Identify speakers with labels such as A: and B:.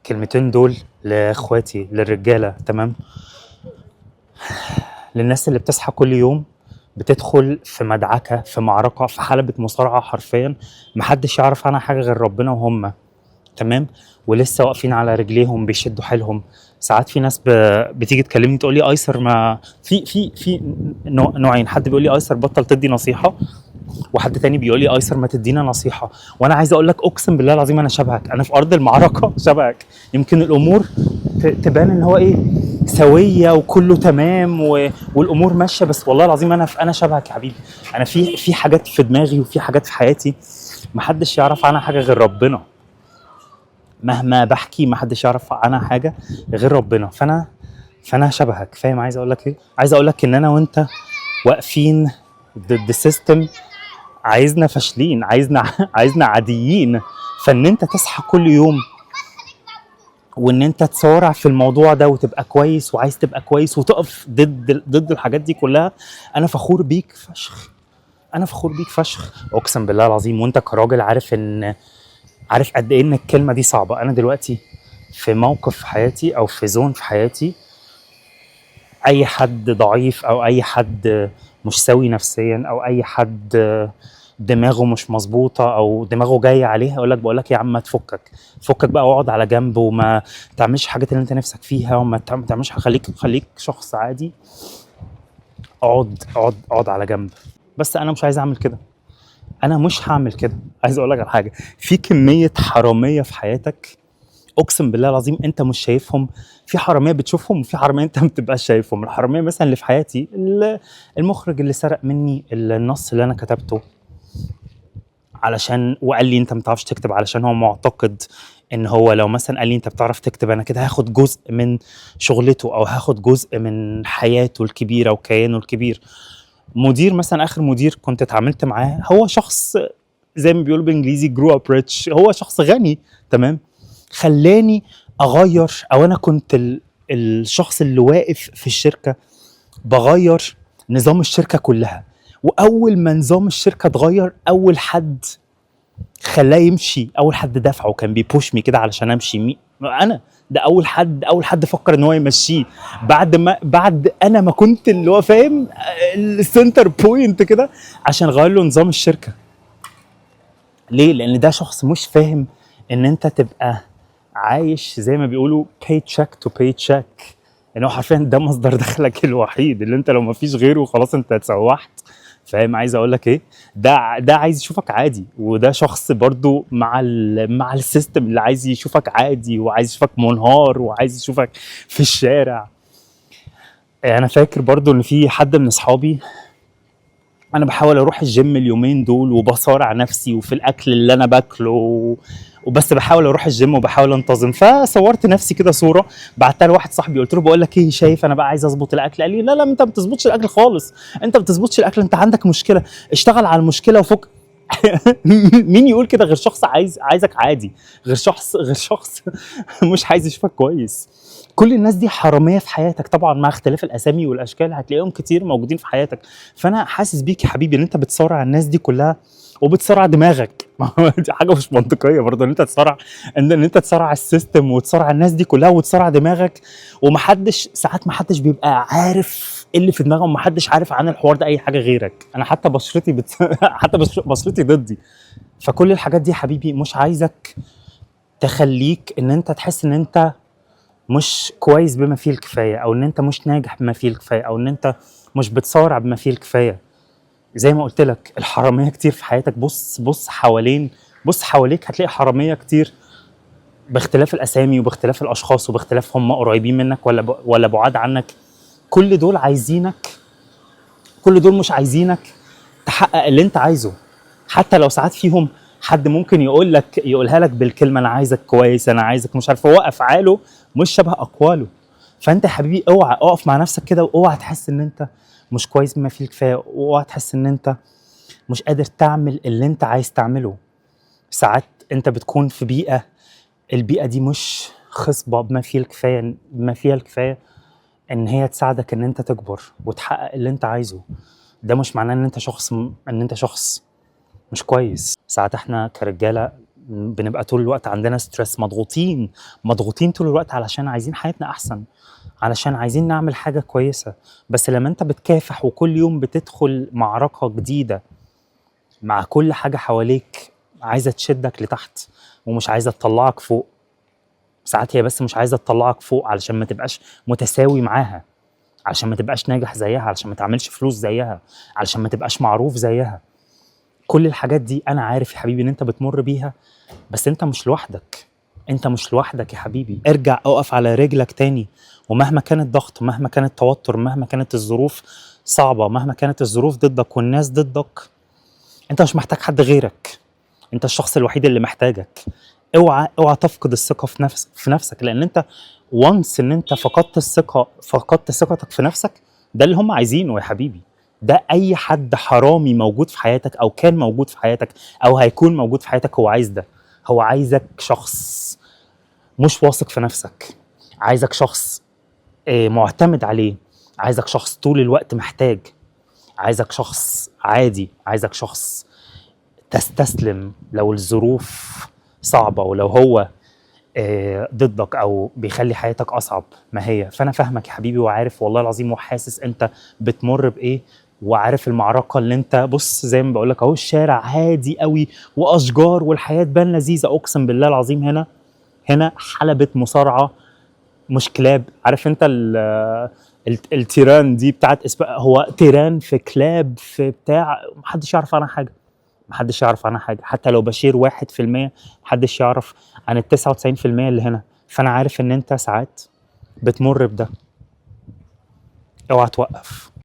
A: الكلمتين دول لاخواتي للرجاله، تمام؟ للناس اللي بتصحى كل يوم بتدخل في مدعكه، في معركه، في حلبة مصارعه حرفيا محدش يعرف عنها حاجه غير ربنا وهم، تمام؟ ولسه واقفين على رجليهم بيشدوا حيلهم. ساعات في ناس بتيجي تكلمني تقول لي ايسر، ما في نوعين، حد بيقول لي ايسر بطل تدي نصيحه، وحد تاني بيقول لي ايسر ما تدينا نصيحه. وانا عايز اقول لك اقسم بالله العظيم انا شبهك، انا في ارض المعركه شبهك. يمكن الامور تبان ان هو ايه، سويه وكله تمام والامور ماشيه، بس والله العظيم انا شبهك يا حبيبي. انا في حاجات في دماغي وفي حاجات في حياتي محدش يعرف عنها حاجه غير ربنا. مهما بحكي محدش يعرف عنها حاجه غير ربنا. فانا شبهك، فاهم؟ عايز اقول لك ايه؟ عايز اقول لك ان انا وانت واقفين ضد سيستم عايزنا فاشلين، عايزنا عاديين. فان انت تصحى كل يوم وان انت تصارع في الموضوع ده وتبقى كويس وعايز تبقى كويس وتقف ضد الحاجات دي كلها، انا فخور بيك فشخ. انا فخور بيك فشخ اقسم بالله العظيم. وانت كراجل عارف قد ايه ان الكلمه دي صعبه. انا دلوقتي في موقف في حياتي او في زون في حياتي، اي حد ضعيف او اي حد مش سوي نفسيا او اي حد دماغه مش مظبوطه او دماغه جايه عليها يقول لك، بقول لك يا عم ما تفكك بقى واقعد على جنب وما تعملش حاجات اللي انت نفسك فيها وما تعملش، خليك شخص عادي. اقعد على جنب. بس انا مش عايز اعمل كده، انا مش هعمل كده. عايز اقول لك على حاجه، في كميه حراميه في حياتك اقسم بالله العظيم انت مش شايفهم. في حراميه بتشوفهم وفي حراميه انت ما بتبقاش شايفهم. الحراميه مثلا اللي في حياتي، المخرج اللي سرق مني النص اللي انا كتبته علشان وقال لي انت ما بتعرفش تكتب، علشان هو معتقد ان هو لو مثلا قال لي انت بتعرف تكتب انا كده هاخد جزء من شغلته او هاخد جزء من حياته الكبيره وكيانه الكبير. مدير مثلا، اخر مدير كنت اتعاملت معاه هو شخص زي ما بيقولوا بالانجليزي جرو اب ريتش، هو شخص غني، تمام؟ خلاني اغير، او انا كنت الشخص اللي واقف في الشركه بغير نظام الشركه كلها. واول ما نظام الشركه اتغير، اول حد خلاه يمشي، اول حد دفعه كان بيبوش مي كده علشان امشي، انا ده اول حد فكر ان هو يمشيه بعد انا ما كنت اللي هو فاهم السنتر بوينت كده عشان غير له نظام الشركه. ليه؟ لان ده شخص مش فاهم ان انت تبقى عايش زي ما بيقولوا paycheck to paycheck، يعني هو حرفيا ده مصدر دخلك الوحيد اللي انت لو ما فيش غيره خلاص انت اتسوحت. فاهم عايز اقول لك ايه؟ ده عايز يشوفك عادي، وده شخص برضو مع السيستم اللي عايز يشوفك عادي وعايز يشوفك منهار وعايز يشوفك في الشارع. انا فاكر برضو ان في حد من اصحابي، انا بحاول اروح الجيم اليومين دول وبصارع نفسي وفي الاكل اللي انا باكله وبس بحاول اروح الجيم وبحاول انتظم. فصورت نفسي كده صوره بعتها لواحد صاحبي، قلت له بقول لك ايه، شايف انا بقى عايز اظبط الاكل؟ قال لي لا انت ما بتظبطش الاكل خالص، انت ما بتظبطش الاكل، انت عندك مشكله، اشتغل على المشكله وفك. مين يقول كده غير شخص عايزك عادي، غير شخص مش عايز يشوفك كويس. كل الناس دي حراميه في حياتك طبعا، مع اختلاف الاسامي والاشكال هتلاقيهم كتير موجودين في حياتك. فانا حاسس بيك يا حبيبي ان انت بتصارع الناس دي كلها وبتصارع دماغك. دي حاجه مش منطقيه برضه ان انت تصارع، ان انت تصارع السيستم وتصارع الناس دي كلها وتصارع دماغك. ساعات محدش بيبقى عارف ايه اللي في دماغه، ومحدش عارف عن الحوار ده اي حاجه غيرك. انا حتى بشرتي حتى بشرتي ضدي. فكل الحاجات دي يا حبيبي مش عايزك تخليك ان انت تحس ان انت مش كويس بما فيه الكفايه، او ان انت مش ناجح بما فيه الكفايه، او ان انت مش بتصارع بما فيه الكفايه. زي ما قلت لك الحراميه كتير في حياتك. بص حواليك هتلاقي حراميه كتير باختلاف الاسامي وباختلاف الاشخاص وباختلاف هم قريبين منك ولا بعاد عنك. كل دول مش عايزينك تحقق اللي انت عايزه. حتى لو ساعات فيهم حد ممكن يقولها لك بالكلمه انا عايزك كويس، انا عايزك مش عارف، هو افعاله مش شبه اقواله. فانت يا حبيبي اوعى اقف مع نفسك كده، واوعى تحس ان انت مش كويس بما فيه الكفايه، واوعى تحس ان انت مش قادر تعمل اللي انت عايز تعمله. ساعات انت بتكون في البيئه دي مش خصبه بما فيها الكفايه ان هي تساعدك ان انت تكبر وتحقق اللي انت عايزه. ده مش معناه ان انت شخص مش كويس. ساعات احنا كرجاله بنبقى طول الوقت عندنا ستريس، مضغوطين طول الوقت علشان عايزين حياتنا احسن، علشان عايزين نعمل حاجة كويسة. بس لما انت بتكافح وكل يوم بتدخل معركة جديدة مع كل حاجة حواليك عايزة تشدك لتحت ومش عايزة تطلعك فوق، ساعات هي بس مش عايزة تطلعك فوق علشان ما تبقاش متساوي معاها، علشان ما تبقاش ناجح زيها، علشان ما تعملش فلوس زيها، علشان ما تبقاش معروف زيها. كل الحاجات دي انا عارف يا حبيبي ان انت بتمر بيها، بس انت مش لوحدك، انت مش لوحدك يا حبيبي. ارجع اقف على رجلك تاني، ومهما كان الضغط، مهما كان التوتر، مهما كانت الظروف صعبة، مهما كانت الظروف ضدك والناس ضدك، انت مش محتاج حد غيرك، انت الشخص الوحيد اللي محتاجك. اوعى تفقد الثقة في نفسك، لان انت وانس ان انت فقدت ثقتك في نفسك، ده اللي هم عايزينه يا حبيبي. ده اي حد حرامي موجود في حياتك او كان موجود في حياتك او هيكون موجود في حياتك هو عايز ده. هو عايزك شخص مش واثق في نفسك، عايزك شخص معتمد عليه، عايزك شخص طول الوقت محتاج، عايزك شخص عادي، عايزك شخص تستسلم لو الظروف صعبة، ولو هو ضدك او بيخلي حياتك اصعب ما هي. فانا فاهمك يا حبيبي، وعارف والله العظيم، وحاسس انت بتمر بايه، وعارف المعركة اللي انت، بص زي ما بقولك اهو، الشارع هادي قوي واشجار والحياة تبان لذيذة، اقسم بالله العظيم هنا حلبة مصارعة مش كلاب. عارف انت التيران دي بتاعت هو تيران في كلاب في بتاع، محدش يعرف عنها حاجة، محدش يعرف عنها حاجة، حتى لو بشير 1% محدش يعرف عن 99% اللي هنا. فأنا عارف إن أنت ساعات بتمر بده، اوعى توقف.